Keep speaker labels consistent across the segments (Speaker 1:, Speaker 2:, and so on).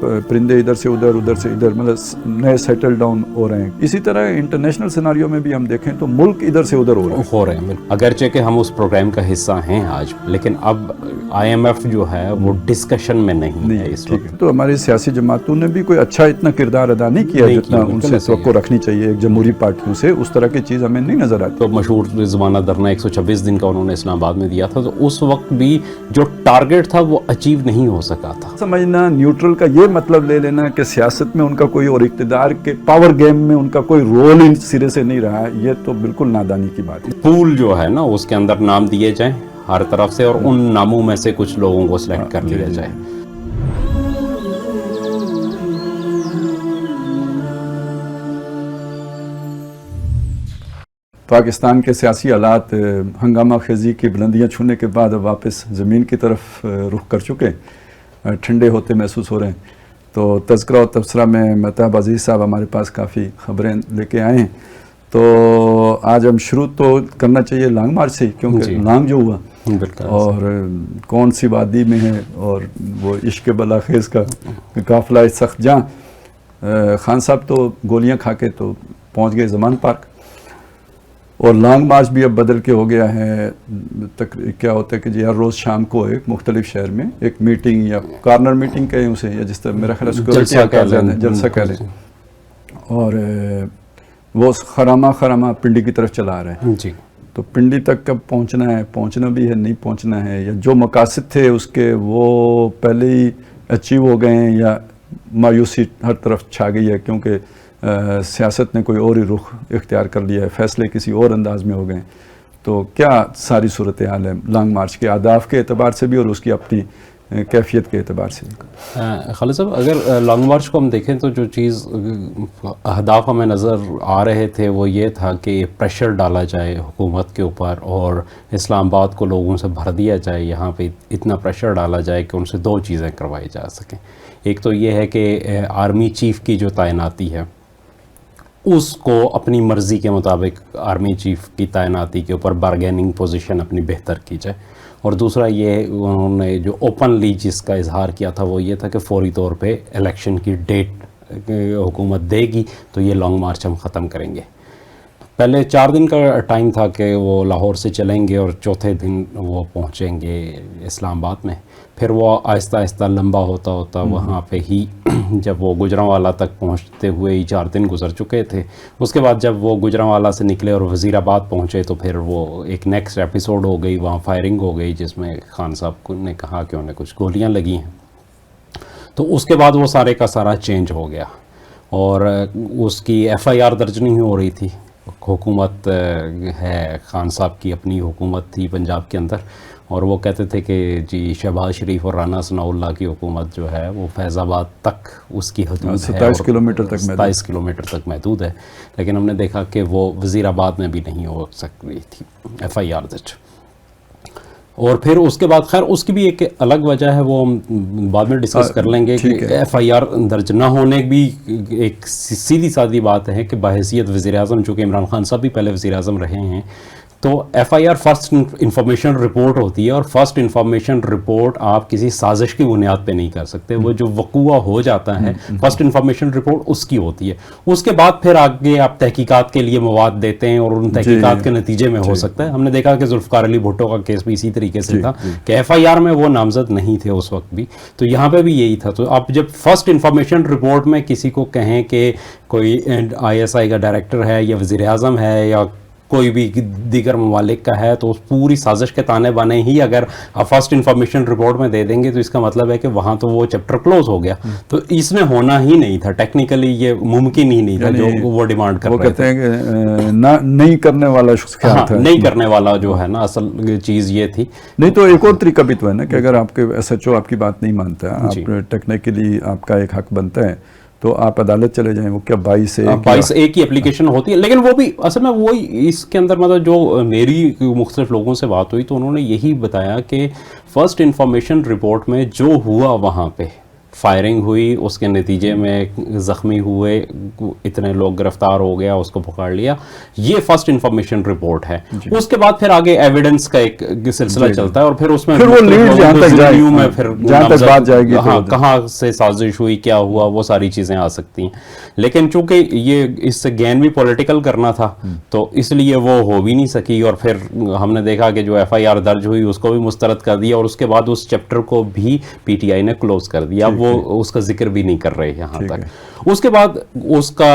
Speaker 1: پرندے ادھر سے ادھر ادھر سے ادھر مطلب نئے سیٹل ڈاؤن ہو رہے ہیں. اسی طرح انٹرنیشنل سیناریو میں بھی ہم دیکھیں تو ملک ادھر سے ادھر ہو رہے ہیں.
Speaker 2: اگرچہ کہ ہم اس پروگرام کا حصہ ہیں آج, لیکن اب آئی ایم ایف جو ہے وہ ڈسکشن میں نہیں ہے اس وقت.
Speaker 1: تو ہماری سیاسی جماعتوں نے بھی کوئی اچھا اتنا کردار ادا نہیں کیا جتنا ان سے توقع رکھنی چاہیے ایک جمہوری پارٹیوں سے. اس طرح کی چیز ہمیں نہیں نظر آتی.
Speaker 2: تو مشہور زمانہ دھرنا 126 دن کا انہوں نے اسلام آباد میں دیا تھا, تو اس وقت بھی جو ٹارگٹ تھا وہ اچیو نہیں ہو سکا تھا.
Speaker 1: سمجھنا نیوٹرل کا یہ مطلب لے لینا کہ سیاست میں ان کا کوئی اور اقتدار کے پاور گیم میں ان کا کوئی رول ہی سرے سے نہیں رہا, یہ تو بالکل نادانی کی بات ہے.
Speaker 2: پول جو ہے نا اس کے اندر نام دیے جائیں ہر طرف سے, اور ان ناموں میں سے کچھ لوگوں کو سلیکٹ کر لیا جائے.
Speaker 1: پاکستان کے سیاسی حالات ہنگامہ خیزی کی بلندیاں چھونے کے بعد اب واپس زمین کی طرف رخ کر چکے, ٹھنڈے ہوتے محسوس ہو رہے ہیں. تو تذکرہ و تبصرہ میں مہتاب عزیز صاحب ہمارے پاس کافی خبریں لے کے آئے ہیں. تو آج ہم شروع تو کرنا چاہیے لانگ مارچ سے, کیونکہ لانگ جو ہوا اور کون سی وادی میں ہے, اور وہ عشق بلاخیز کا قافلہ سخت جاں. خان صاحب تو گولیاں کھا کے تو پہنچ گئے زمان پارک, اور لانگ مارچ بھی اب بدل کے ہو گیا ہے. کیا ہوتا ہے کہ جی ہر روز شام کو ایک مختلف شہر میں ایک میٹنگ یا کارنر میٹنگ کہیں اسے, یا جس طرح میرا خیال ہے جلسہ کہہ لیں, اور وہ خرامہ پنڈی کی طرف چلا رہے ہیں.
Speaker 2: جی
Speaker 1: تو پنڈی تک کب پہنچنا ہے, پہنچنا بھی ہے نہیں پہنچنا ہے, یا جو مقاصد تھے اس کے وہ پہلے ہی اچیو ہو گئے ہیں, یا مایوسی ہر طرف چھا گئی ہے کیونکہ سیاست نے کوئی اور ہی رخ اختیار کر لیا ہے, فیصلے کسی اور انداز میں ہو گئے. تو کیا ساری صورتحال ہے لانگ مارچ کے اہداف کے اعتبار سے بھی اور اس کی اپنی کیفیت کے اعتبار سے؟
Speaker 2: خالد صاحب, اگر لانگ مارچ کو ہم دیکھیں تو جو چیز اہداف ہمیں نظر آ رہے تھے وہ یہ تھا کہ پریشر ڈالا جائے حکومت کے اوپر, اور اسلام آباد کو لوگوں سے بھر دیا جائے, یہاں پہ اتنا پریشر ڈالا جائے کہ ان سے دو چیزیں کروائی جا سکیں. ایک تو یہ ہے کہ آرمی چیف کی جو تعیناتی ہے اس کو اپنی مرضی کے مطابق آرمی چیف کی تعیناتی کے اوپر بارگیننگ پوزیشن اپنی بہتر کی جائے, اور دوسرا یہ انہوں نے جو اوپنلی جس کا اظہار کیا تھا وہ یہ تھا کہ فوری طور پہ الیکشن کی ڈیٹ حکومت دے گی تو یہ لانگ مارچ ہم ختم کریں گے. پہلے 4 دن کا ٹائم تھا کہ وہ لاہور سے چلیں گے اور چوتھے دن وہ پہنچیں گے اسلام آباد میں. پھر وہ آہستہ آہستہ لمبا ہوتا ہوتا وہاں پہ ہی جب وہ گجرانوالہ تک پہنچتے ہوئے ہی 4 دن گزر چکے تھے. اس کے بعد جب وہ گجرانوالہ سے نکلے اور وزیر آباد پہنچے تو پھر وہ ایک نیکسٹ ایپیسوڈ ہو گئی, وہاں فائرنگ ہو گئی جس میں خان صاحب نے کہا کہ انہیں کچھ گولیاں لگی ہیں. تو اس کے بعد وہ سارے کا سارا چینج ہو گیا, اور اس کی FIR درج نہیں ہو رہی تھی. حکومت ہے خان صاحب کی اپنی حکومت تھی پنجاب کے اندر, اور وہ کہتے تھے کہ جی شہباز شریف اور رانا ثناء اللہ کی حکومت جو ہے وہ فیض آباد تک اس کی حدود
Speaker 1: 27
Speaker 2: کلومیٹر تک محدود ہے. لیکن ہم نے دیکھا کہ وہ وزیر آباد میں بھی نہیں ہو سک رہی تھی FIR درج. اور پھر اس کے بعد خیر اس کی بھی ایک الگ وجہ ہے, وہ بعد میں ڈسکس کر لیں گے کہ FIR درج نہ ہونے بھی ایک سیدھی سادی بات ہے کہ بحیثیت وزیر اعظم, چونکہ عمران خان صاحب بھی پہلے وزیر اعظم رہے ہیں, تو FIR فرسٹ انفارمیشن رپورٹ ہوتی ہے, اور فرسٹ انفارمیشن رپورٹ آپ کسی سازش کی بنیاد پہ نہیں کر سکتے. وہ جو وقوع ہو جاتا ہے فرسٹ انفارمیشن رپورٹ اس کی ہوتی ہے. اس کے بعد پھر آگے آپ تحقیقات کے لیے مواد دیتے ہیں, اور ان تحقیقات کے نتیجے میں ہو سکتا ہے. ہم نے دیکھا کہ ذوالفقار علی بھٹو کا کیس بھی اسی طریقے سے تھا کہ FIR میں وہ نامزد نہیں تھے اس وقت بھی, تو یہاں پہ بھی یہی تھا. تو آپ جب فرسٹ انفارمیشن رپورٹ میں کسی کو کہیں کہ کوئی ISI کا ڈائریکٹر ہے یا وزیر اعظم ہے یا کوئی بھی دیگر ممالک کا ہے, تو اس پوری سازش کے تانے بانے ہی اگر آپ فرسٹ انفارمیشن رپورٹ میں دے دیں گے تو اس کا مطلب ہے کہ وہاں تو وہ چیپٹر کلوز ہو گیا. تو اس میں ہونا ہی نہیں تھا, ٹیکنیکلی یہ ممکن ہی نہیں تھا جو وہ ڈیمانڈ کر رہے تھے.
Speaker 1: وہ کہتے ہیں کہ نہیں کرنے والا خیال تھا,
Speaker 2: نہیں کرنے والا جو ہے نا اصل چیز یہ تھی.
Speaker 1: نہیں تو ایک اور طریقہ بھی تو ہے نا کہ اگر آپ کے SHO آپ کی بات نہیں مانتا, آپ ٹیکنیکلی آپ کا ایک حق بنتا ہے تو آپ عدالت چلے جائیں. وہ کیا 22A
Speaker 2: کی اپلیکیشن ہوتی ہے, لیکن وہ بھی اصل میں وہی اس کے اندر مطلب جو میری مختلف لوگوں سے بات ہوئی تو انہوں نے یہی بتایا کہ فرسٹ انفارمیشن رپورٹ میں جو ہوا وہاں پہ فائرنگ ہوئی, اس کے نتیجے میں زخمی ہوئے, اتنے لوگ گرفتار ہو گیا, اس کو پکڑ لیا. یہ فرسٹ انفارمیشن رپورٹ ہے. اس کے بعد پھر آگے ایویڈنس کا ایک سلسلہ چلتا ہے, اور پھر اس میں کہاں سے سازش ہوئی, کیا ہوا, وہ ساری چیزیں آ سکتی ہیں. لیکن چونکہ یہ اس سے گین بھی پولیٹیکل کرنا تھا تو اس لیے وہ ہو بھی نہیں سکی, اور پھر ہم نے دیکھا کہ جو ایف آئی آر درج ہوئی اس کو بھی مسترد کر دیا, اور اس کے بعد اس چیپٹر کو بھی پی ٹی آئی نے کلوز کر دیا. وہ اس کا ذکر بھی نہیں کر رہے یہاں تک. اس کے بعد اس کا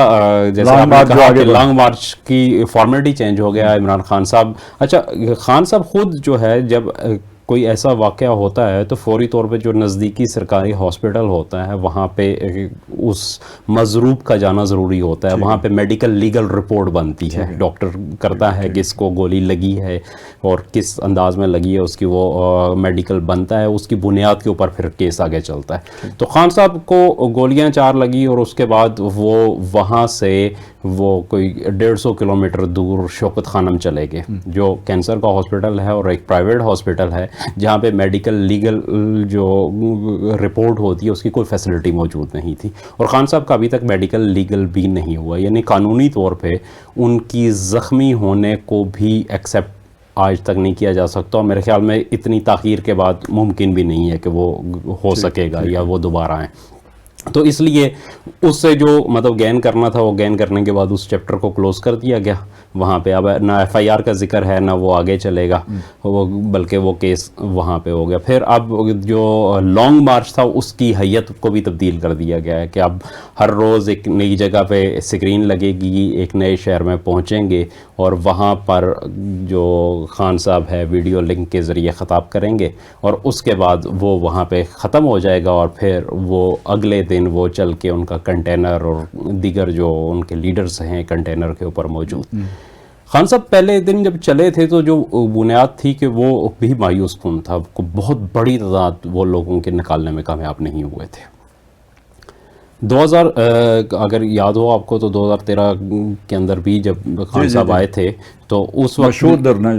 Speaker 2: جیسے آپ نے کہا کہ لانگ مارچ کی فارمیلٹی چینج ہو گیا. عمران خان صاحب, اچھا خان صاحب خود جو ہے جب کوئی ایسا واقعہ ہوتا ہے تو فوری طور پہ جو نزدیکی سرکاری ہاسپٹل ہوتا ہے وہاں پہ اس مضروب کا جانا ضروری ہوتا ہے. وہاں پہ میڈیکل لیگل رپورٹ بنتی ہے, ڈاکٹر کرتا ہے کس کو گولی لگی ہے اور کس انداز میں لگی ہے, اس کی وہ میڈیکل بنتا ہے, اس کی بنیاد کے اوپر پھر کیس آگے چلتا ہے. تو خان صاحب کو گولیاں 4 لگی, اور اس کے بعد وہ وہاں سے وہ کوئی 150 کلومیٹر دور شوکت خانم چلے گئے, جو کینسر کا ہاسپٹل ہے اور ایک پرائیویٹ ہاسپٹل ہے جہاں پہ میڈیکل لیگل جو رپورٹ ہوتی ہے اس کی کوئی فیسلٹی موجود نہیں تھی. اور خان صاحب کا ابھی تک میڈیکل لیگل بھی نہیں ہوا, یعنی قانونی طور پہ ان کی زخمی ہونے کو بھی ایکسیپٹ آج تک نہیں کیا جا سکتا, اور میرے خیال میں اتنی تاخیر کے بعد ممکن بھی نہیں ہے کہ وہ ہو سکے گا یا وہ دوبارہ آئیں. تو اس لیے اس سے جو مطلب گین کرنا تھا وہ گین کرنے کے بعد اس چیپٹر کو کلوز کر دیا گیا. وہاں پہ اب نہ ایف آئی آر کا ذکر ہے نہ وہ آگے چلے گا, وہ بلکہ وہ کیس وہاں پہ ہو گیا. پھر اب جو لانگ مارچ تھا اس کی حیت کو بھی تبدیل کر دیا گیا ہے کہ اب ہر روز ایک نئی جگہ پہ اسکرین لگے گی, ایک نئے شہر میں پہنچیں گے اور وہاں پر جو خان صاحب ہے ویڈیو لنک کے ذریعے خطاب کریں گے, اور اس کے بعد وہ وہاں پہ ختم ہو جائے گا, اور پھر وہ اگلے دن وہ چل کے ان کا کنٹینر اور دیگر جو ان کے لیڈرز ہیں کنٹینر کے اوپر موجود. خان صاحب پہلے دن جب چلے تھے تو جو بنیاد تھی کہ وہ بھی مایوس کن تھا, بہت بڑی تعداد وہ لوگوں کے نکالنے میں کامیاب نہیں ہوئے تھے. 2000 اگر یاد ہو آپ کو تو 2013 کے اندر بھی جب خان صاحب آئے تھے تو اس وقت
Speaker 1: مشہور دھرنا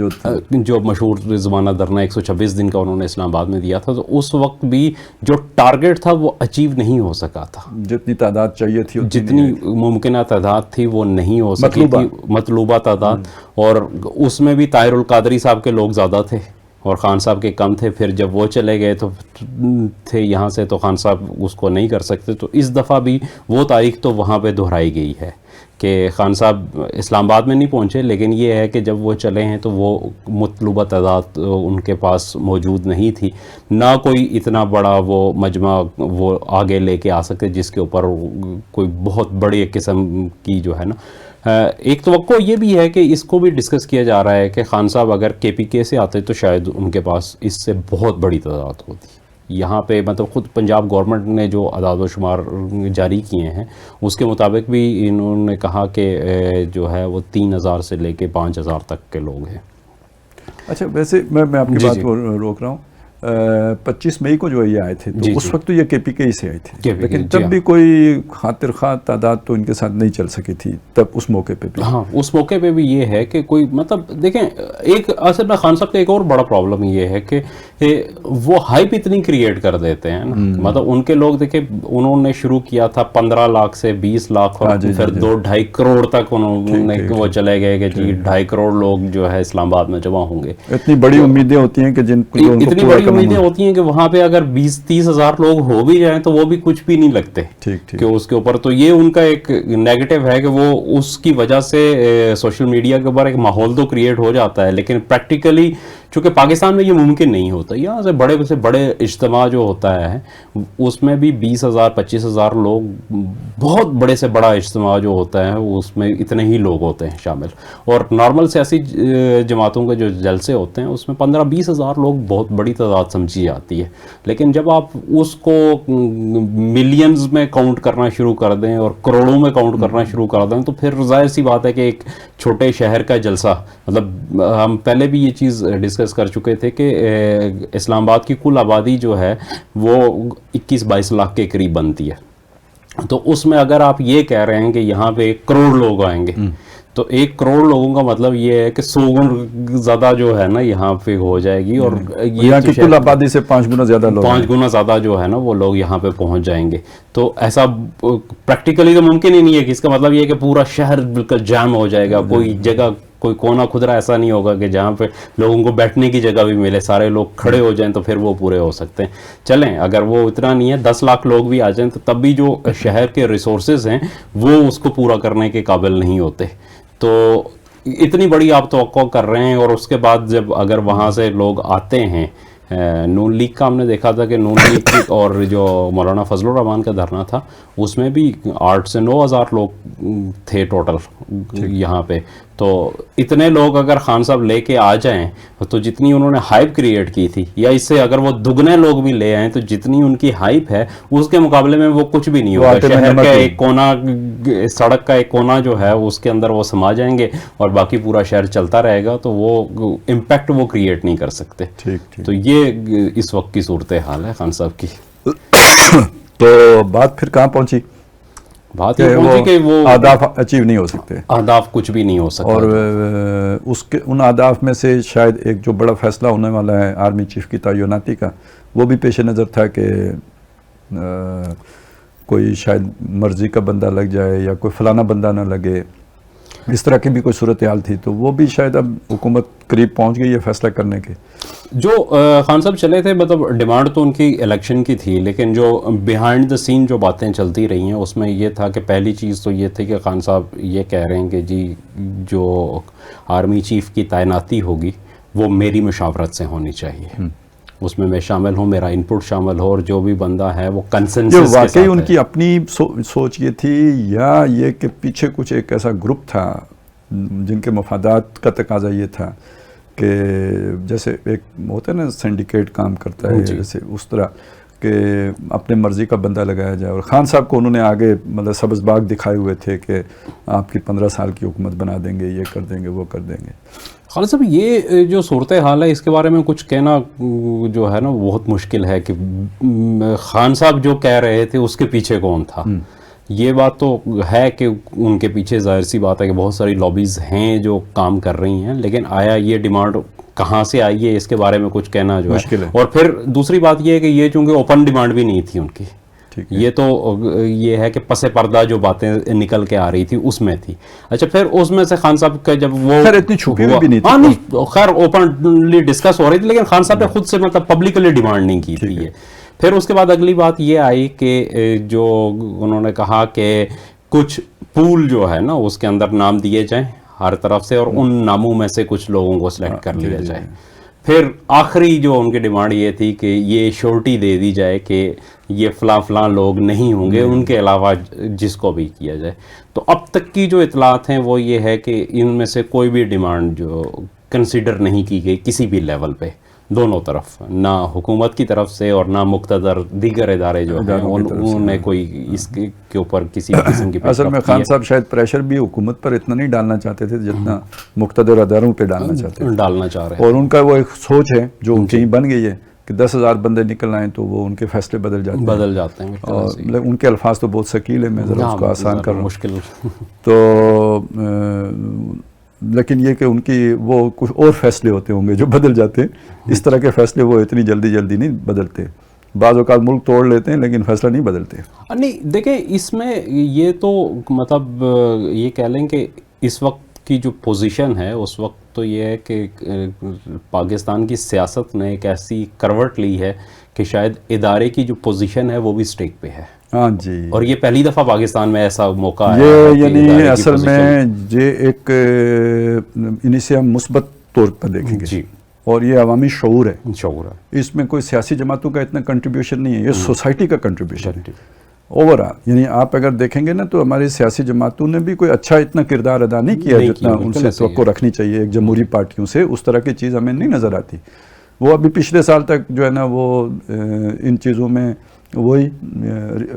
Speaker 2: جو مشہور رضوانہ دھرنا 126 دن کا انہوں نے اسلام آباد میں دیا تھا, تو اس وقت بھی جو ٹارگٹ تھا وہ اچیو نہیں ہو سکا تھا. جتنی
Speaker 1: تعداد چاہیے تھی,
Speaker 2: جتنی ممکنہ تعداد تھی وہ نہیں ہو سکی تھی, مطلوبہ تعداد. اور اس میں بھی طاہر القادری صاحب کے لوگ زیادہ تھے اور خان صاحب کے کم تھے. پھر جب وہ چلے گئے تو تھے یہاں سے تو خان صاحب اس کو نہیں کر سکتے. تو اس دفعہ بھی وہ تاریخ تو وہاں پہ دہرائی گئی ہے کہ خان صاحب اسلام آباد میں نہیں پہنچے, لیکن یہ ہے کہ جب وہ چلے ہیں تو وہ مطلوبہ تعداد ان کے پاس موجود نہیں تھی, نہ کوئی اتنا بڑا وہ مجمع وہ آگے لے کے آ سکتے جس کے اوپر کوئی بہت بڑی قسم کی جو ہے نا. ایک توقع یہ بھی ہے کہ اس کو بھی ڈسکس کیا جا رہا ہے کہ خان صاحب اگر کے پی کے سے آتے تو شاید ان کے پاس اس سے بہت بڑی تعداد ہوتی. یہاں پہ مطلب خود پنجاب گورنمنٹ نے جو اعداد و شمار جاری کیے ہیں اس کے مطابق بھی انہوں نے کہا کہ جو ہے وہ 3000 سے لے کے 5000 تک کے لوگ ہیں.
Speaker 1: اچھا ویسے میں آپ کی بات کو روک رہا ہوں. 25 مئی کو جو یہ آئے تھے تو اس وقت تو یہ کے پی کے ہی سے آئے تھے, لیکن تب بھی کوئی خاطر خواہ تعداد تو ان کے ساتھ نہیں چل سکی تھی تب اس موقع پہ بھی.
Speaker 2: ہاں اس موقع پہ بھی یہ ہے کہ کوئی مطلب دیکھیں ایک اصل میں خان صاحب کا ایک اور بڑا پرابلم یہ ہے کہ وہ ہائپ اتنی کریٹ کر دیتے ہیں نا. مطلب ان کے لوگ دیکھیں انہوں نے شروع کیا تھا 15 لاکھ سے 20 لاکھ اور پھر 2-2.5 کروڑ تک انہوں نے وہ چلے گئے کہ جی 2.5 کروڑ لوگ جو ہے اسلام آباد میں جمع ہوں گے.
Speaker 1: اتنی بڑی امیدیں ہوتی ہیں کہ جن
Speaker 2: اتنی بڑی امیدیں ہوتی ہیں کہ وہاں پہ اگر 20-30 ہزار لوگ ہو بھی جائیں تو وہ بھی کچھ بھی نہیں لگتے کہ اس کے اوپر. تو یہ ان کا ایک نیگیٹو ہے کہ وہ اس کی وجہ سے سوشل میڈیا کے اوپر ایک ماحول تو کریٹ ہو جاتا ہے, لیکن پریکٹیکلی چونکہ پاکستان میں یہ ممکن نہیں ہوتا. یہاں سے بڑے اجتماع جو ہوتا ہے اس میں بھی 20,000-25,000 لوگ, بہت بڑے سے بڑا اجتماع جو ہوتا ہے اس میں اتنے ہی لوگ ہوتے ہیں شامل. اور نارمل سیاسی جماعتوں کے جو جلسے ہوتے ہیں اس میں 15-20 ہزار لوگ بہت بڑی تعداد سمجھی جاتی ہے. لیکن جب آپ اس کو ملینز میں کاؤنٹ کرنا شروع کر دیں اور کروڑوں میں کاؤنٹ کرنا شروع کر دیں تو پھر ظاہر سی بات ہے کہ ایک چھوٹے شہر کا جلسہ, مطلب ہم پہلے بھی یہ چیز ڈسکس کر چکے تھے کہ اسلام آباد کی کل آبادی جو ہے وہ 21-22 لاکھ کے قریب بنتی ہے. تو اس میں اگر آپ یہ کہہ رہے ہیں کہ یہاں پہ 1 کروڑ لوگ آئیں گے تو 1 کروڑ لوگوں کا مطلب یہ ہے کہ 100 گنا زیادہ جو ہے نا یہاں پہ ہو جائے گی, اور
Speaker 1: یہاں کی کل آبادی سے 5 گنا زیادہ لوگ,
Speaker 2: 5 گنا زیادہ جو ہے نا وہ لوگ یہاں پہ پہنچ جائیں گے. تو ایسا پریکٹیکلی تو ممکن ہی نہیں ہے کہ اس کا مطلب یہ ہے کہ پورا شہر بالکل جام ہو جائے گا, کوئی جگہ کوئی کونا خدرا ایسا نہیں ہوگا کہ جہاں پہ لوگوں کو بیٹھنے کی جگہ بھی ملے, سارے لوگ کھڑے ہو جائیں تو پھر وہ پورے ہو سکتے ہیں. چلیں اگر وہ اتنا نہیں ہے 10 لاکھ لوگ بھی آ جائیں تو تب بھی جو شہر کے ریسورسز ہیں وہ اس کو پورا کرنے کے قابل نہیں ہوتے. تو اتنی بڑی آپ توقع کر رہے ہیں, اور اس کے بعد جب اگر وہاں سے لوگ آتے ہیں, نون لیگ کا ہم نے دیکھا تھا کہ نون لیگ اور جو مولانا فضل الرحمان کا دھرنا تھا اس میں بھی 8 سے 9 ہزار لوگ تھے ٹوٹل یہاں پہ. تو اتنے لوگ اگر خان صاحب لے کے آ جائیں تو جتنی انہوں نے ہائپ کریٹ کی تھی, یا اس سے اگر وہ دگنے لوگ بھی لے آئیں تو جتنی ان کی ہائپ ہے اس کے مقابلے میں وہ کچھ بھی نہیں ہوگا. شہر کا ایک کونا, سڑک کا ایک کونا جو ہے اس کے اندر وہ سما جائیں گے اور باقی پورا شہر چلتا رہے گا, تو وہ امپیکٹ وہ کریٹ نہیں کر سکتے. تو یہ اس وقت کی صورتحال ہے خان صاحب کی.
Speaker 1: تو بات پھر کہاں پہنچی؟
Speaker 2: بات یہ پہنچی کہ وہ
Speaker 1: اہداف اچیو نہیں ہو سکتے,
Speaker 2: اہداف کچھ بھی نہیں ہو سکتا.
Speaker 1: اور اس کے ان اہداف میں سے شاید ایک جو بڑا فیصلہ ہونے والا ہے آرمی چیف کی تعیناتی کا, وہ بھی پیش نظر تھا کہ کوئی شاید مرضی کا بندہ لگ جائے یا کوئی فلانا بندہ نہ لگے, اس طرح کی بھی کوئی صورتحال تھی. تو وہ بھی شاید اب حکومت قریب پہنچ گئی ہے فیصلہ کرنے کے.
Speaker 2: جو خان صاحب چلے تھے, مطلب ڈیمانڈ تو ان کی الیکشن کی تھی, لیکن جو بیہائنڈ دا سین جو باتیں چلتی رہی ہیں اس میں یہ تھا کہ پہلی چیز تو یہ تھی کہ خان صاحب یہ کہہ رہے ہیں کہ جی جو آرمی چیف کی تعیناتی ہوگی وہ میری مشاورت سے ہونی چاہیے, اس میں شامل ہوں, میرا انپٹ شامل ہو, اور جو بھی بندہ ہے وہ کنسنسس کے ساتھ.
Speaker 1: واقعی ان کی اپنی سوچ یہ تھی, یا یہ کہ پیچھے کچھ ایک ایسا گروپ تھا جن کے مفادات کا تقاضا یہ تھا کہ جیسے ایک ہوتا ہے نا سینڈیکیٹ کام کرتا ہے, جیسے اس طرح کہ اپنے مرضی کا بندہ لگایا جائے. اور خان صاحب کو انہوں نے آگے مطلب سبز باغ دکھائے ہوئے تھے کہ آپ کی 15 سال کی حکومت بنا دیں گے, یہ کر دیں گے, وہ کر دیں گے.
Speaker 2: خالد صاحب یہ جو صورتحال ہے اس کے بارے میں کچھ کہنا جو ہے نا بہت مشکل ہے کہ خان صاحب جو کہہ رہے تھے اس کے پیچھے کون تھا. یہ بات تو ہے کہ ان کے پیچھے ظاہر سی بات ہے کہ بہت ساری لابیز ہیں جو کام کر رہی ہیں, لیکن آیا یہ ڈیمانڈ کہاں سے آئی ہے اس کے بارے میں کچھ کہنا جو ہے. اور پھر دوسری بات یہ ہے کہ یہ چونکہ اوپن ڈیمانڈ بھی نہیں تھی ان کی, یہ تو یہ ہے کہ پس پردہ جو باتیں نکل کے آ رہی تھی اس میں تھی. اچھا پھر اس میں سے خان صاحب کا جب وہ
Speaker 1: اتنی چھپی ہوئی بھی نہیں تھی,
Speaker 2: ہاں نہیں خیر اوپنلی ڈسکس ہو رہی تھی, لیکن خان صاحب نے خود سے مطلب پبلکلی ڈیمانڈ نہیں کی تھی. پھر اس کے بعد اگلی بات یہ آئی کہ جو انہوں نے کہا کہ کچھ پول جو ہے نا اس کے اندر نام دیے جائیں ہر طرف سے, اور ان ناموں میں سے کچھ لوگوں کو سلیکٹ کر لیا جائے. پھر آخری جو ان کی ڈیمانڈ یہ تھی کہ یہ شورٹی دے دی جائے کہ یہ فلاں فلاں لوگ نہیں ہوں گے, ان کے علاوہ جس کو بھی کیا جائے. تو اب تک کی جو اطلاعات ہیں وہ یہ ہے کہ ان میں سے کوئی بھی ڈیمانڈ جو کنسیڈر نہیں کی گئی کسی بھی لیول پہ, دونوں طرف, نہ حکومت کی طرف سے اور نہ مقتدر دیگر ادارے جو ہیں انہوں نے کوئی اس کے اوپر کسی قسم کی.
Speaker 1: اصل میں خان صاحب شاید پریشر بھی حکومت پر اتنا نہیں ڈالنا چاہتے تھے جتنا مقتدر اداروں پہ ڈالنا چاہتے ہیں,
Speaker 2: ڈالنا چاہ رہے ہیں.
Speaker 1: اور ان کا وہ ایک سوچ ہے جو ان کی بن گئی ہے کہ 10,000 بندے نکل آئیں تو وہ ان کے فیصلے بدل جاتے ہیں. اور ان کے الفاظ تو بہت ثقیل ہے, میں ذرا اس کو آسان کر رہا ہوں,
Speaker 2: مشکل.
Speaker 1: تو لیکن یہ کہ ان کی وہ کچھ اور فیصلے ہوتے ہوں گے جو بدل جاتے ہیں. اس طرح کے فیصلے وہ اتنی جلدی نہیں بدلتے. بعض اوقات ملک توڑ لیتے ہیں لیکن فیصلہ نہیں بدلتے.
Speaker 2: نہیں دیکھیں اس میں یہ تو مطلب یہ کہہ لیں کہ اس وقت کی جو پوزیشن ہے اس وقت تو یہ ہے کہ پاکستان کی سیاست نے ایک ایسی کروٹ لی ہے کہ شاید ادارے کی جو پوزیشن ہے وہ بھی سٹیک پہ ہے.
Speaker 1: ہاں جی,
Speaker 2: اور یہ پہلی دفعہ پاکستان میں ایسا موقع ہے.
Speaker 1: یہ یعنی اصل میں یہ ایک انہیں سے ہم مثبت طور پر دیکھیں گے, اور یہ عوامی شعور ہے. اس میں کوئی سیاسی جماعتوں کا اتنا کنٹریبیوشن نہیں ہے, یہ سوسائٹی کا کنٹریبیوشن ہے اوور آل. یعنی آپ اگر دیکھیں گے نا تو ہماری سیاسی جماعتوں نے بھی کوئی اچھا اتنا کردار ادا نہیں کیا جتنا ان سے توقع رکھنی چاہیے ایک جمہوری پارٹیوں سے. اس طرح کی چیز ہمیں نہیں نظر آتی. وہ ابھی پچھلے سال تک جو ہے نا وہ ان چیزوں میں وہی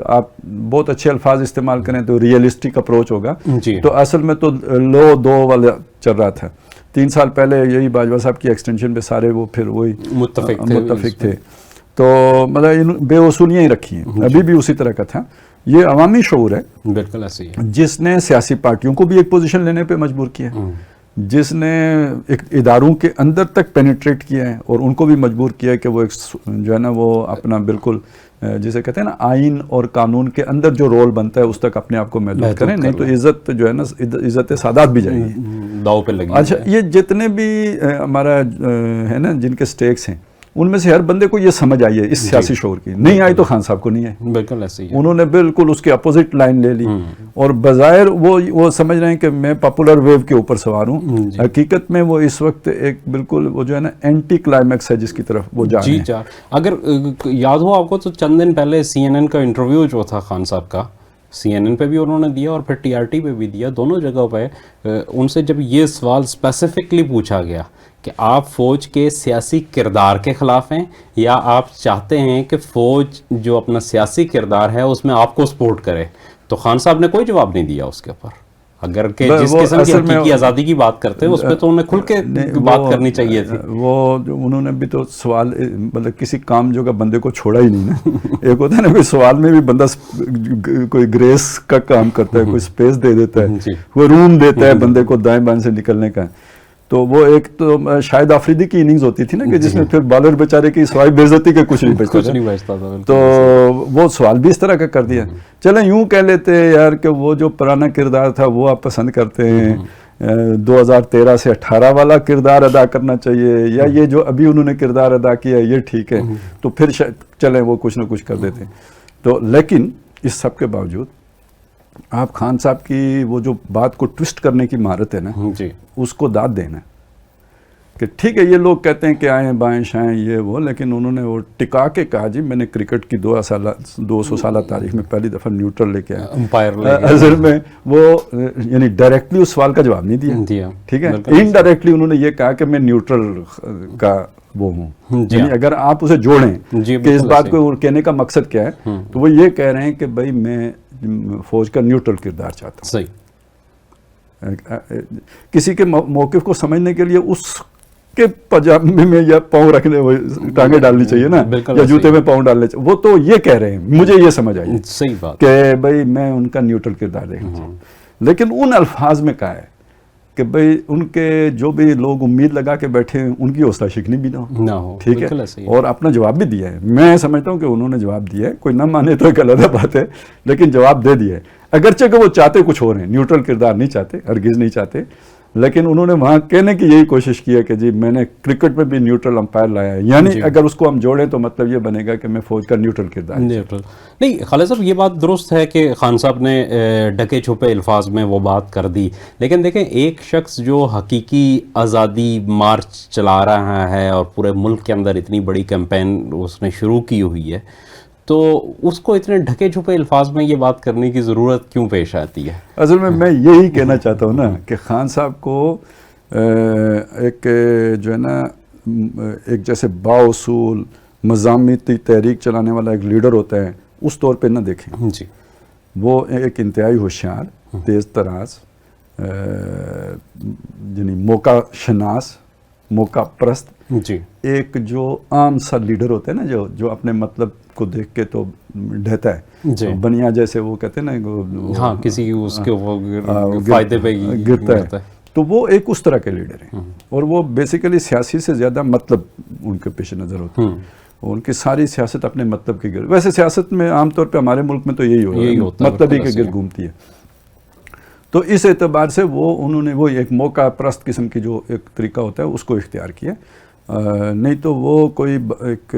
Speaker 1: آپ بہت اچھے الفاظ استعمال کریں تو ریئلسٹک اپروچ ہوگا, تو اصل میں تو لو دو والا چل رہا تھا. 3 سال پہلے یہی باجوہ صاحب کی ایکسٹینشن پہ سارے وہ پھر وہی متفق تھے. تو مطلب بے اصولیاں ہی رکھی ہیں, ابھی بھی اسی طرح کا تھا. یہ عوامی شعور ہے
Speaker 2: بالکل ایسے ہی ہے.
Speaker 1: جس نے سیاسی پارٹیوں کو بھی ایک پوزیشن لینے پہ مجبور کیا ہے, جس نے اداروں کے اندر تک پینیٹریٹ کیا ہے اور ان کو بھی مجبور کیا ہے کہ وہ ایک جو ہے نا وہ اپنا بالکل جسے کہتے ہیں نا آئین اور قانون کے اندر جو رول بنتا ہے اس تک اپنے آپ کو محدود کریں, نہیں تو عزت جو ہے نا عزت سادات بھی جائے گی,
Speaker 2: داؤ پہ لگی.
Speaker 1: اچھا یہ جتنے بھی ہمارا ہے نا جن کے سٹیکس ہیں ان میں سے ہر بندے کو یہ سمجھ آئی ہے اس سیاسی شعور کی, نہیں آئی تو خان صاحب کو نہیں آئی.
Speaker 2: بالکل ایسے ہی ہے.
Speaker 1: انہوں نے بالکل اس کے اپوزٹ لائن لے لی اور بظاہر وہ سمجھ رہے ہیں کہ میں پاپولر ویو کے اوپر سوار ہوں, حقیقت میں وہ اس وقت ایک بالکل وہ جو ہے نا اینٹی کلائمیکس ہے جس کی طرف وہ جا رہے ہیں.
Speaker 2: جی اگر یاد ہو آپ کو تو چند دن پہلے CNN کا انٹرویو جو تھا خان صاحب کا, CNN پہ بھی انہوں نے دیا اور پھر TRT پہ بھی دیا, دونوں جگہ پہ ان سے جب یہ سوال اسپیسیفکلی پوچھا گیا کہ آپ فوج کے سیاسی کردار کے خلاف ہیں یا آپ چاہتے ہیں کہ فوج جو اپنا سیاسی کردار ہے اس میں آپ کو سپورٹ کرے, تو خان صاحب نے کوئی جواب نہیں دیا اس کے اوپر. اگر کہ جس قسم کی حقیقی آزادی کی بات کرتے ہیں اس پہ تو انہیں کھل کے بات کرنی چاہیے تھی.
Speaker 1: وہ انہوں نے بھی تو سوال مطلب کسی کام جو کا بندے کو چھوڑا ہی نہیں نا. ایک ہوتا ہے نا کوئی سوال میں بھی بندہ کوئی گریس کا کام کرتا ہے, کوئی سپیس دے دیتا ہے, وہ روم دیتا ہے بندے کو دائیں بائیں سے نکلنے کا. تو وہ ایک تو شاید آفریدی کی اننگز ہوتی تھی نا کہ جس میں پھر بالر بیچارے کی سوائے بے عزتی کے کچھ نہیں بچتا تھا, تو وہ سوال بھی اس طرح کا کر دیا. چلیں یوں کہہ لیتے یار کہ وہ جو پرانا کردار تھا وہ آپ پسند کرتے ہیں, 2013 سے 18 والا کردار ادا کرنا چاہیے, یا یہ جو ابھی انہوں نے کردار ادا کیا یہ ٹھیک ہے, تو پھر چلیں وہ کچھ نہ کچھ کر دیتے. تو لیکن اس سب کے باوجود آپ خان صاحب کی وہ جو بات کو ٹوسٹ کرنے کی مہارت ہے نا, اس کو داد دینا کہ ٹھیک ہے یہ لوگ کہتے ہیں کہ آئیں بائیں شائیں یہ وہ, لیکن انہوں نے وہ ٹکا کے کہا جی میں نے کرکٹ کی 200 سالہ تاریخ میں پہلی دفعہ نیوٹرل لے کے آیا. امپائر اصل میں وہ یعنی ڈائریکٹلی اس سوال کا جواب نہیں دیا, ٹھیک ہے, انڈائریکٹلی انہوں نے یہ کہا کہ میں نیوٹرل کا وہ ہوں. یعنی اگر آپ اسے جوڑیں کہ اس بات کو کہنے کا مقصد کیا ہے, تو وہ یہ کہہ رہے ہیں کہ بھائی میں فوج کا نیوٹرل کردار چاہتا ہوں. کسی کے موقف کو سمجھنے کے لیے اس کے پاجامے میں یا پاؤں رکھنے ٹانگیں ڈالنی چاہیے نا, یا جوتے میں پاؤں ڈالنے چاہیے. وہ تو یہ کہہ رہے ہیں, مجھے یہ سمجھ آئی
Speaker 2: صحیح بات
Speaker 1: کہ بھائی میں ان کا نیوٹرل کردار دیکھنا چاہیے, لیکن ان الفاظ میں کہا ہے کہ بھائی ان کے جو بھی لوگ امید لگا کے بیٹھے ہیں ان کی حوصلہ شکنی بھی نہ ہو, ٹھیک ہے, اور اپنا جواب بھی دیا ہے. میں سمجھتا ہوں کہ انہوں نے جواب دیا ہے, کوئی نہ مانے تو ایک علیحدہ بات ہے, لیکن جواب دے دیا ہے. اگرچہ کہ وہ چاہتے کچھ اور ہیں, نیوٹرل کردار نہیں چاہتے, ہرگز نہیں چاہتے, لیکن انہوں نے وہاں کہنے کی یہی کوشش کی ہے کہ جی میں نے کرکٹ میں بھی نیوٹرل امپائر لایا ہے. یعنی اگر اس کو ہم جوڑیں تو مطلب یہ بنے گا کہ میں فوج کا نیوٹرل کردار.
Speaker 2: نہیں خالد صاحب یہ بات درست ہے کہ خان صاحب نے ڈھکے چھپے الفاظ میں وہ بات کر دی, لیکن دیکھیں ایک شخص جو حقیقی آزادی مارچ چلا رہا ہے اور پورے ملک کے اندر اتنی بڑی کیمپین اس نے شروع کی ہوئی ہے, تو اس کو اتنے ڈھکے چھپے الفاظ میں یہ بات کرنے کی ضرورت کیوں پیش آتی ہے؟
Speaker 1: اصل میں یہی کہنا چاہتا ہوں نا کہ خان صاحب کو ایک جو ہے نا ایک جیسے بااصول مزاحمتی تحریک چلانے والا ایک لیڈر ہوتا ہے اس طور پہ نہ دیکھیں.
Speaker 2: جی
Speaker 1: وہ ایک انتہائی ہوشیار, تیز تراز, یعنی موقع شناس, موقع پرست,
Speaker 2: جی
Speaker 1: ایک جو عام سا لیڈر ہوتا ہے نا جو اپنے مطلب کو دیکھ کے تو ڈھہتا ہے, بنیا جیسے وہ کہتے ہیں نا,
Speaker 2: ہاں کسی اس کے فائدے پہ
Speaker 1: گرتا ہے. تو وہ ایک اس طرح کے لیڈر ہیں, اور وہ بیسیکلی سیاسی سے زیادہ مطلب ان کے پیش نظر ہوتے ہیں, ان کی ساری سیاست اپنے مطلب کے گرد. ویسے سیاست میں عام طور پہ ہمارے ملک میں تو یہی ہوتا ہے, مطلب ہی کے گرد گھومتی ہے. تو اس اعتبار سے انہوں نے وہ ایک موقع پرست قسم کی جو ایک طریقہ ہوتا ہے اس کو اختیار کیا. نہیں تو وہ کوئی ایک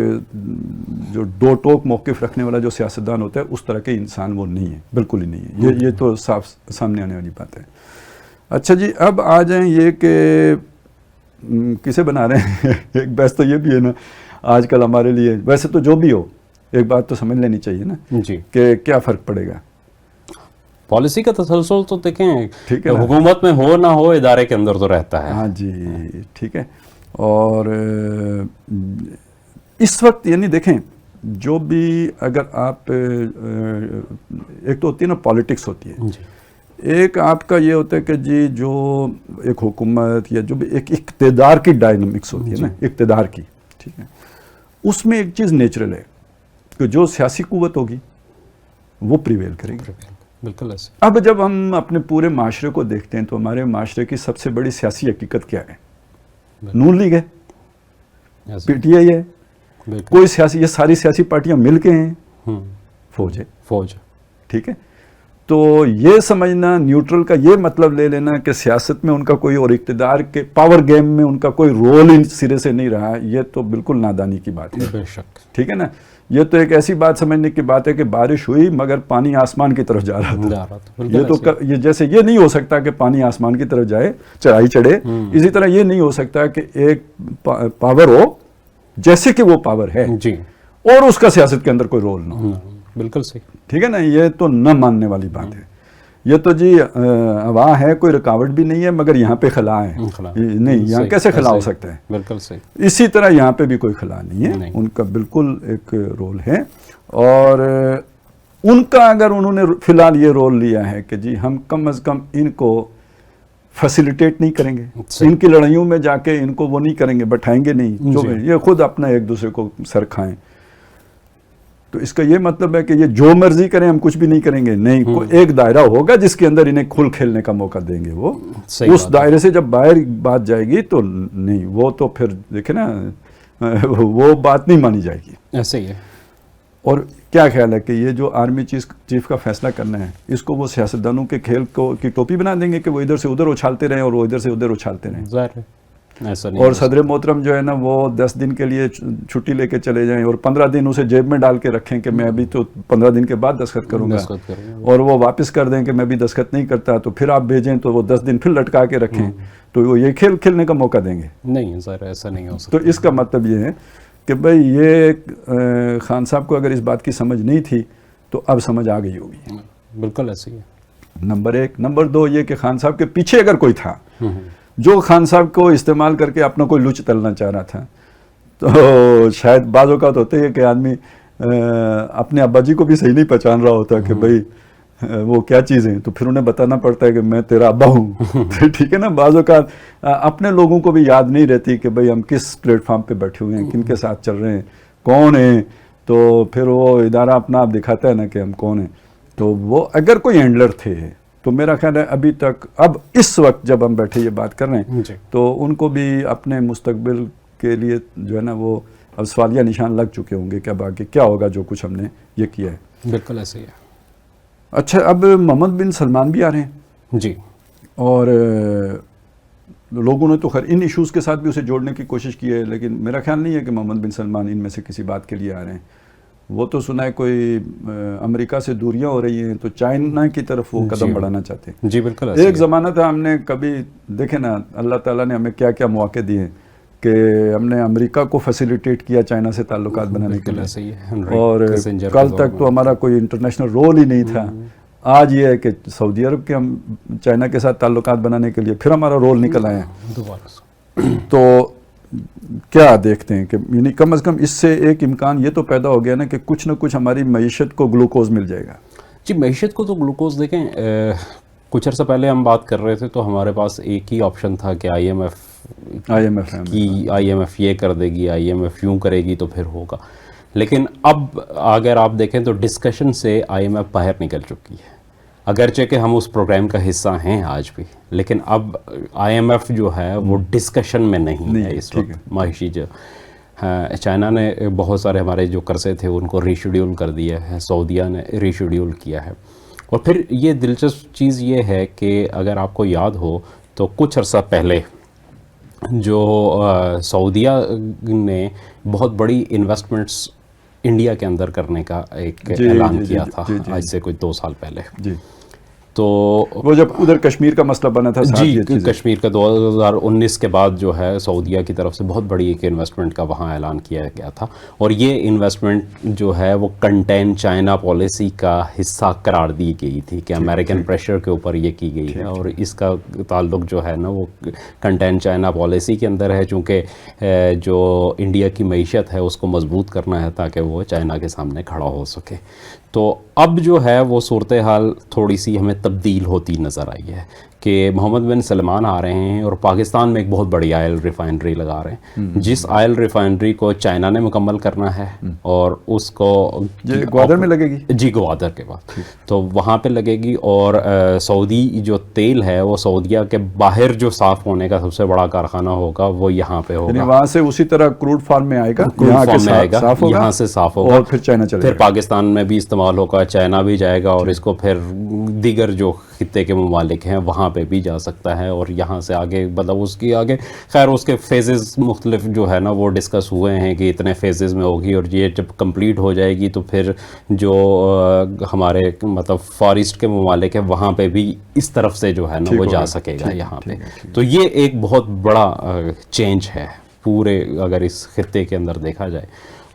Speaker 1: جو دو ٹوک موقف رکھنے والا جو سیاستدان ہوتا ہے اس طرح کے انسان وہ نہیں ہے, بالکل ہی نہیں ہے. یہ تو صاف سامنے آنے والی بات ہے. اچھا جی, اب آ جائیں یہ کہ کسے بنا رہے ہیں. ایک بحث تو یہ بھی ہے نا آج کل ہمارے لیے, ویسے تو جو بھی ہو ایک بات تو سمجھ لینی چاہیے نا
Speaker 2: جی
Speaker 1: کہ کیا فرق پڑے گا.
Speaker 2: پالیسی کا تسلسل تو دیکھیں حکومت میں ہو نہ ہو ادارے کے اندر تو رہتا ہے.
Speaker 1: ہاں جی ٹھیک ہے. اور اس وقت یعنی دیکھیں جو بھی اگر آپ ایک تو ہوتی ہے نا پالیٹکس ہوتی ہے, ایک آپ کا یہ ہوتا ہے کہ جی جو ایک حکومت یا جو بھی ایک اقتدار کی ڈائنامکس ہوتی ہے نا, اقتدار کی, ٹھیک ہے, اس میں ایک چیز نیچرل ہے کہ جو سیاسی قوت ہوگی وہ پریویل کرے گی.
Speaker 2: بالکل ایسے.
Speaker 1: اب جب ہم اپنے پورے معاشرے کو دیکھتے ہیں تو ہمارے معاشرے کی سب سے بڑی سیاسی حقیقت کیا ہے؟ نون لیگ ہے, پی ٹی آئی ہے, کوئی سیاسی, یہ ساری سیاسی پارٹیاں مل کے ہیں, فوج ہے.
Speaker 2: فوج.
Speaker 1: ٹھیک ہے. تو یہ سمجھنا, نیوٹرل کا یہ مطلب لے لینا کہ سیاست میں ان کا کوئی, اور اقتدار کے پاور گیم میں ان کا کوئی رول ہی سرے سے نہیں رہا, یہ تو بالکل نادانی کی بات ہے.
Speaker 2: بے شک.
Speaker 1: ٹھیک ہے نا. یہ تو ایک ایسی بات سمجھنے کی بات ہے کہ بارش ہوئی مگر پانی آسمان کی طرف جا رہا تھا. یہ تو یہ جیسے یہ نہیں ہو سکتا کہ پانی آسمان کی طرف جائے, چڑھائی چڑھے, اسی طرح یہ نہیں ہو سکتا کہ ایک پاور ہو جیسے کہ وہ پاور ہے
Speaker 2: جی,
Speaker 1: اور اس کا سیاست کے اندر کوئی رول نہ ہو.
Speaker 2: بالکل صحیح.
Speaker 1: ٹھیک ہے نا. یہ تو نہ ماننے والی بات ہے. یہ تو جی ہوا ہے, کوئی رکاوٹ بھی نہیں ہے, مگر یہاں پہ خلا ہے. نہیں, یہاں کیسے خلا ہو سکتا ہے؟
Speaker 2: بالکل صحیح.
Speaker 1: اسی طرح یہاں پہ بھی کوئی خلا نہیں ہے. ان کا بالکل ایک رول ہے, اور ان کا اگر انہوں نے فی الحال یہ رول لیا ہے کہ جی ہم کم از کم ان کو فیسیلیٹیٹ نہیں کریں گے, ان کی لڑائیوں میں جا کے ان کو وہ نہیں کریں گے, بٹھائیں گے نہیں, جو یہ خود اپنا ایک دوسرے کو سر کھائیں. تو اس کا یہ مطلب ہے کہ یہ جو مرضی کریں ہم کچھ بھی نہیں کریں گے. نہیں, کوئی ایک دائرہ ہوگا جس کے اندر انہیں کھل کھیلنے کا موقع دیں گے. وہ اس دائرے سے جب باہر بات جائے گی تو نہیں, وہ تو پھر دیکھیں نا, وہ بات نہیں مانی جائے گی.
Speaker 2: ایسے ہی ہے.
Speaker 1: اور کیا خیال ہے کہ یہ جو آرمی چیف کا فیصلہ کرنا ہے, اس کو وہ سیاستدانوں کے کھیل کی ٹوپی بنا دیں گے کہ وہ ادھر سے ادھر اچھالتے رہیں اور وہ ادھر سے ادھر اچھالتے رہیں.
Speaker 2: ظاہر ہے.
Speaker 1: اور صدر محترم جو ہے نا وہ 10 دن کے لیے چھٹی لے کے چلے جائیں اور 15 دن اسے جیب میں ڈال کے رکھیں کہ میں ابھی تو 15 دن کے بعد دستخط کروں گا, اور وہ واپس کر دیں کہ میں ابھی دستخط نہیں کرتا, تو پھر آپ بھیجیں تو وہ 10 دن پھر لٹکا کے رکھیں, تو وہ یہ کھیل کھیلنے کا موقع دیں گے؟
Speaker 2: نہیں سر, ایسا نہیں ہو سکتا.
Speaker 1: تو اس کا مطلب یہ ہے کہ بھئی یہ خان صاحب کو اگر اس بات کی سمجھ نہیں تھی تو اب سمجھ آ گئی ہوگی.
Speaker 2: بالکل ایسے ہی ہے.
Speaker 1: نمبر 1. نمبر 2 یہ کہ خان صاحب کے پیچھے اگر کوئی تھا جو خان صاحب کو استعمال کر کے اپنا کوئی لچ تلنا چاہ رہا تھا, تو شاید بعض اوقات ہوتے ہیں کہ آدمی اپنے ابا جی کو بھی صحیح نہیں پہچان رہا ہوتا کہ بھئی وہ کیا چیزیں, تو پھر انہیں بتانا پڑتا ہے کہ میں تیرا ابا ہوں. ٹھیک ہے نا. بعض اوقات اپنے لوگوں کو بھی یاد نہیں رہتی کہ بھئی ہم کس پلیٹ فارم پہ بیٹھے ہوئے ہیں, کن کے ساتھ چل رہے ہیں, کون ہیں, تو پھر وہ ادارہ اپنا آپ دکھاتا ہے نا کہ ہم کون ہیں. تو وہ اگر کوئی ہینڈلر تھے تو میرا خیال ہے ابھی تک, اب اس وقت جب ہم بیٹھے یہ بات کر رہے ہیں تو ان کو بھی اپنے مستقبل کے لیے جو ہے نا وہ اب سوالیہ نشان لگ چکے ہوں گے کہ اب آگے کیا ہوگا جو کچھ ہم نے یہ کیا ہے.
Speaker 2: بالکل ایسے ہی ہے.
Speaker 1: اچھا, اب محمد بن سلمان بھی آ رہے ہیں
Speaker 2: جی,
Speaker 1: اور لوگوں نے تو خیر ان ایشوز کے ساتھ بھی اسے جوڑنے کی کوشش کی ہے, لیکن میرا خیال نہیں ہے کہ محمد بن سلمان ان میں سے کسی بات کے لیے آ رہے ہیں. وہ تو سنا ہے کوئی امریکہ سے دوریاں ہو رہی ہیں تو چائنا کی طرف وہ قدم بڑھانا چاہتے ہیں.
Speaker 2: جی بالکل.
Speaker 1: ایک زمانہ تھا, ہم نے کبھی دیکھے نا اللہ تعالیٰ نے ہمیں کیا کیا مواقع دیے کہ ہم نے امریکہ کو فیسیلیٹیٹ کیا چائنا سے تعلقات بنانے کے لیے, اور کل تک تو ہمارا کوئی انٹرنیشنل رول ہی نہیں تھا. آج یہ ہے کہ سعودی عرب کے ہم چائنا کے ساتھ تعلقات بنانے کے لیے پھر ہمارا رول نکل آیا. تو کیا دیکھتے ہیں کہ یعنی کم از کم اس سے ایک امکان یہ تو پیدا ہو گیا نا کہ کچھ نہ کچھ ہماری معیشت کو گلوکوز مل جائے گا.
Speaker 2: جی, معیشت کو تو گلوکوز دیکھیں, کچھ عرصہ پہلے ہم بات کر رہے تھے تو ہمارے پاس ایک ہی آپشن تھا کہ آئی ایم ایف یہ کر دے گی, آئی ایم ایف یوں کرے گی تو پھر ہوگا. لیکن اب اگر آپ دیکھیں تو ڈسکشن سے آئی ایم ایف باہر نکل چکی ہے, اگرچہ کہ ہم اس پروگرام کا حصہ ہیں آج بھی, لیکن اب آئی ایم ایف جو ہے وہ ڈسکشن میں نہیں ہے اس وقت. معاشی جو چائنا نے بہت سارے ہمارے جو قرضے تھے ان کو ریشیڈیول کر دیا ہے, سعودیہ نے ریشیڈیول کیا ہے. اور پھر یہ دلچسپ چیز یہ ہے کہ اگر آپ کو یاد ہو تو کچھ عرصہ پہلے جو سعودیہ نے بہت بڑی انویسٹمنٹس انڈیا کے اندر کرنے کا ایک اعلان کیا تھا آج سے کوئی 2 سال پہلے. تو
Speaker 1: وہ جب ادھر کشمیر کا مسئلہ بنا تھا,
Speaker 2: جی کشمیر کا 2019 کے بعد جو ہے سعودیہ کی طرف سے بہت بڑی ایک انویسٹمنٹ کا وہاں اعلان کیا گیا تھا, اور یہ انویسٹمنٹ جو ہے وہ کنٹین چائنا پالیسی کا حصہ قرار دی گئی تھی کہ امریکن پریشر کے اوپر یہ کی گئی ہے, اور اس کا تعلق جو ہے نا وہ کنٹین چائنا پالیسی کے اندر ہے, چونکہ جو انڈیا کی معیشت ہے اس کو مضبوط کرنا ہے تاکہ وہ چائنا کے سامنے کھڑا ہو سکے. تو اب جو ہے وہ صورتحال تھوڑی سی ہمیں تبدیل ہوتی نظر آئی ہے کہ محمد بن سلمان آ رہے ہیں اور پاکستان میں ایک بہت بڑی آئل ریفائنری لگا رہے ہیں، جس آئل ریفائنری کو چائنا نے مکمل کرنا ہے اور اس کو
Speaker 1: گوادر میں لگے گی،
Speaker 2: جی گوادر کے بعد تو وہاں پہ لگے گی، اور سعودی جو تیل ہے وہ سعودیہ کے باہر جو صاف ہونے کا سب سے بڑا کارخانہ ہوگا وہ یہاں پہ ہوگا،
Speaker 1: وہاں سے اسی طرح کروڈ فارم میں آئے گا،
Speaker 2: یہاں سے صاف ہوگا،
Speaker 1: اور پھر چائنا چلے گا،
Speaker 2: پھر پاکستان میں بھی استعمال ہوگا، چائنا بھی جائے گا، اور اس کو پھر دیگر جو خطے کے ممالک ہیں وہاں پہ بھی جا سکتا ہے، اور یہاں سے آگے مطلب اس کی آگے خیر اس کے فیزز مختلف جو ہے نا وہ ڈسکس ہوئے ہیں کہ اتنے فیزز میں ہوگی، اور یہ جب کمپلیٹ ہو جائے گی تو پھر جو ہمارے مطلب فارسٹ کے ممالک ہیں وہاں پہ بھی اس طرف سے جو ہے نا وہ جا سکے گا یہاں پہ، تو یہ ایک بہت بڑا چینج ہے پورے اگر اس خطے کے اندر دیکھا جائے،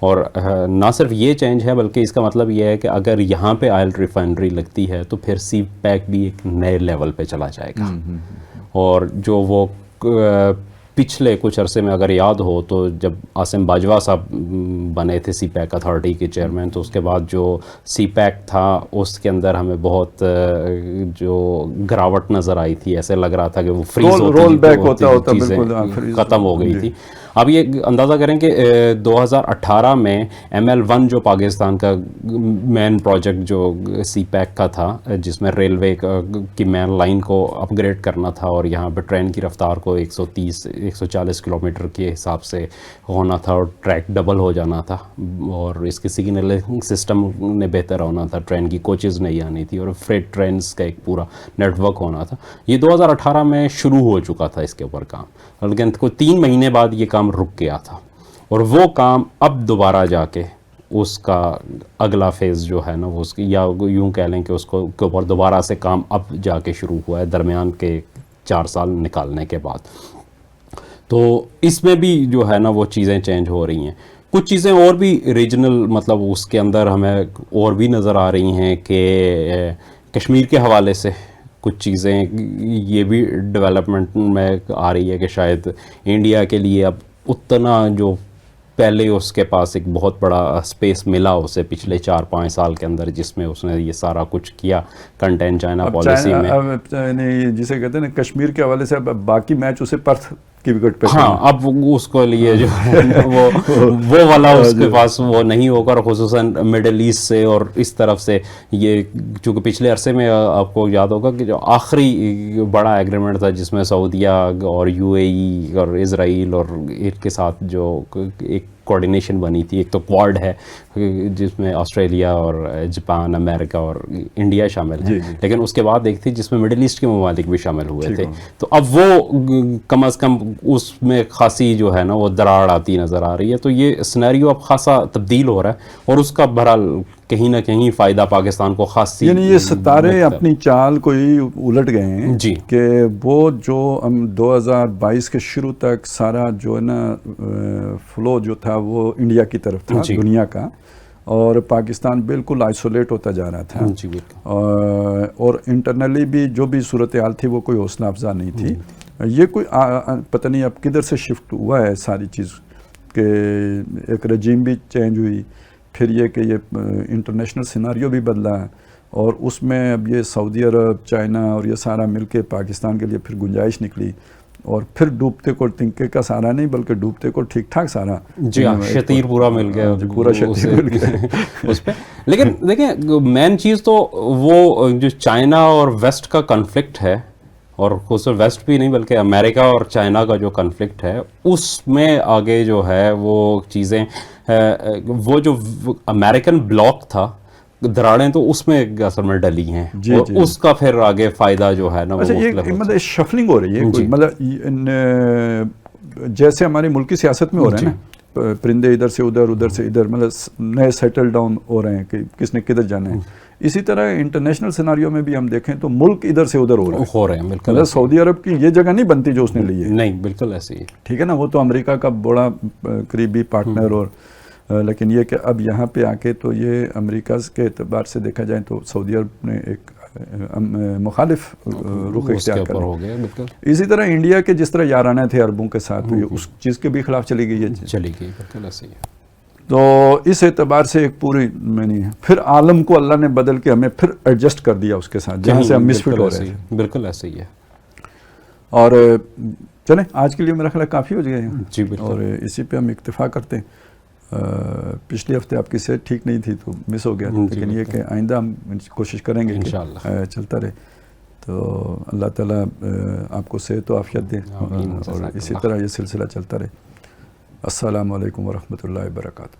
Speaker 2: اور نہ صرف یہ چینج ہے بلکہ اس کا مطلب یہ ہے کہ اگر یہاں پہ آئل ریفائنری لگتی ہے تو پھر سی پیک بھی ایک نئے لیول پہ چلا جائے گا، اور جو وہ پچھلے کچھ عرصے میں اگر یاد ہو تو جب عاصم باجوہ صاحب بنے تھے سی پیک اتھارٹی کے چیئرمین، تو اس کے بعد جو سی پیک تھا اس کے اندر ہمیں بہت جو گراوٹ نظر آئی تھی، ایسے لگ رہا تھا کہ وہ فریز ہوتی چیزیں ختم ہو گئی تھی۔ اب یہ اندازہ کریں کہ 2018 میں ML1 جو پاکستان کا مین پروجیکٹ جو سی پیک کا تھا، جس میں ریلوے کی مین لائن کو اپ گریڈ کرنا تھا اور یہاں پہ ٹرین کی رفتار کو 130-140 کلومیٹر کے حساب سے ہونا تھا، اور ٹریک ڈبل ہو جانا تھا، اور اس کی سگنلنگ سسٹم نے بہتر ہونا تھا، ٹرین کی کوچز نہیں آنی تھی، اور فریٹ ٹرینز کا ایک پورا نیٹ ورک ہونا تھا۔ یہ 2018 میں شروع ہو چکا تھا اس کے اوپر کام، لیکن کوئی 3 مہینے بعد یہ کام رک گیا تھا، اور وہ کام اب دوبارہ جا کے اس کا اگلا فیز جو ہے نا وہ اس کی، یا یوں کہہ لیں کہ اس کو کے اوپر دوبارہ سے کام اب جا کے شروع ہوا ہے درمیان کے 4 سال نکالنے کے بعد۔ تو اس میں بھی جو ہے نا وہ چیزیں چینج ہو رہی ہیں، کچھ چیزیں اور بھی ریجنل مطلب اس کے اندر ہمیں اور بھی نظر آ رہی ہیں کہ کشمیر کے حوالے سے کچھ چیزیں یہ بھی ڈیولپمنٹ میں آ رہی ہے کہ شاید انڈیا کے لیے اب اتنا جو پہلے اس کے پاس ایک بہت بڑا اسپیس ملا اسے پچھلے 4-5 سال کے اندر، جس میں اس نے یہ سارا کچھ کیا کنٹین چائنا پالیسی میں،
Speaker 1: جسے کہتے ہیں کشمیر کے حوالے سے باقی میچ اسے پرتھ کی وکٹ پہ،
Speaker 2: ہاں اب اس کو لیے جو ہے وہ والا اس کے پاس وہ نہیں ہوگا، اور خصوصاً مڈل ایسٹ سے اور اس طرف سے یہ چونکہ پچھلے عرصے میں آپ کو یاد ہوگا کہ جو آخری بڑا ایگریمنٹ تھا جس میں سعودیہ اور UAE اور اسرائیل اور ان کے ساتھ جو ایک کوارڈینیشن بنی تھی، ایک تو کوارڈ ہے جس میں آسٹریلیا اور جاپان، امریکہ اور انڈیا شامل ہیں، لیکن اس کے بعد ایک تھی جس میں مڈل ایسٹ کے ممالک بھی شامل ہوئے تھے، تو اب وہ کم از کم اس میں خاصی جو ہے نا وہ دراڑ آتی نظر آ رہی ہے، تو یہ سینیریو اب خاصا تبدیل ہو رہا ہے، اور اس کا بہرحال کہیں نہ کہیں فائدہ پاکستان کو خاصی،
Speaker 1: یعنی یہ ستارے اپنی چال کو ہی الٹ گئے ہیں
Speaker 2: جی،
Speaker 1: کہ وہ جو 2022 کے شروع تک سارا جو ہے نا فلو جو تھا وہ انڈیا کی طرف تھا دنیا کا، اور پاکستان بالکل آئسولیٹ ہوتا جا رہا تھا، اور انٹرنلی بھی جو بھی صورتحال تھی وہ کوئی حوصلہ افزا نہیں تھی۔ یہ کوئی پتہ نہیں اب کدھر سے شفٹ ہوا ہے ساری چیز، کہ ایک رجیم بھی چینج ہوئی، پھر یہ کہ یہ انٹرنیشنل سیناریو بھی بدلا، اور اس میں اب یہ سعودی عرب، چائنا اور یہ سارا مل کے پاکستان کے لیے پھر گنجائش نکلی، اور پھر ڈوبتے کو تنکے کا سارا نہیں بلکہ ڈوبتے کو ٹھیک ٹھاک سارا،
Speaker 2: جی ہاں شتیر پورا مل گیا،
Speaker 1: پورا شتیر مل گیا
Speaker 2: اس پہ۔ لیکن دیکھیں مین چیز تو وہ جو چائنا اور ویسٹ کا کنفلکٹ ہے، اور خصوصاً ویسٹ بھی نہیں بلکہ امریکہ اور چائنا کا جو کنفلکٹ ہے، اس میں آگے جو ہے وہ چیزیں، وہ جو امریکن بلاک تھا دراڑیں تو اس میں اصل میں ڈلی ہیں، اور اس کا پھر آگے فائدہ جو ہے نا وہ
Speaker 1: مطلب شفلنگ ہو رہی ہے، مطلب جیسے ہماری ملکی سیاست میں ہو رہا ہے نا، پرندے ادھر سے ادھر، ادھر سے ادھر، مطلب نئے سیٹل ڈاؤن ہو رہے ہیں کہ کس نے کدھر جانا ہے، اسی طرح انٹرنیشنل سیناریو میں بھی ہم دیکھیں تو ملک ادھر سے ادھر ہو رہے ہیں، بالکل سعودی عرب کی یہ جگہ نہیں بنتی جو اس نے لی ہے،
Speaker 2: نہیں بالکل ایسے ہی،
Speaker 1: ٹھیک ہے نا، وہ تو امریکہ کا بڑا قریبی پارٹنر، اور لیکن یہ کہ اب یہاں پہ آ کے تو یہ امریکہ کے اعتبار سے دیکھا جائے تو سعودی عرب نے ایک مخالف رخ اختیار کر لیا۔ اسی طرح انڈیا کے جس طرح یارانہ تھے عربوں کے ساتھ، اس چیز کے بھی خلاف چلی گئی ہے،
Speaker 2: چلی گئی، بالکل ایسے ہی ہے۔
Speaker 1: تو اس اعتبار سے ایک پوری میں نہیں، پھر عالم کو اللہ نے بدل کے ہمیں پھر ایڈجسٹ کر دیا اس کے ساتھ جہاں سے ہم مس فٹ ہو رہے ہیں،
Speaker 2: بالکل ایسے ہی ہے۔
Speaker 1: اور چلیں آج کے لیے میرا خیال ہے کافی ہو گئے ہیں
Speaker 2: جی بالکل.
Speaker 1: اور اسی پہ ہم اکتفا کرتے ہیں. پچھلے ہفتے آپ کی صحت ٹھیک نہیں تھی تو مس ہو گیا, لیکن یہ کہ آئندہ ہم کوشش کریں گے کہ
Speaker 2: انشاءاللہ
Speaker 1: چلتا رہے. تو اللہ تعالیٰ آپ کو صحت و عافیت دے اور اسی طرح یہ سلسلہ چلتا رہے. السلام علیکم ورحمۃ اللہ وبرکاتہ.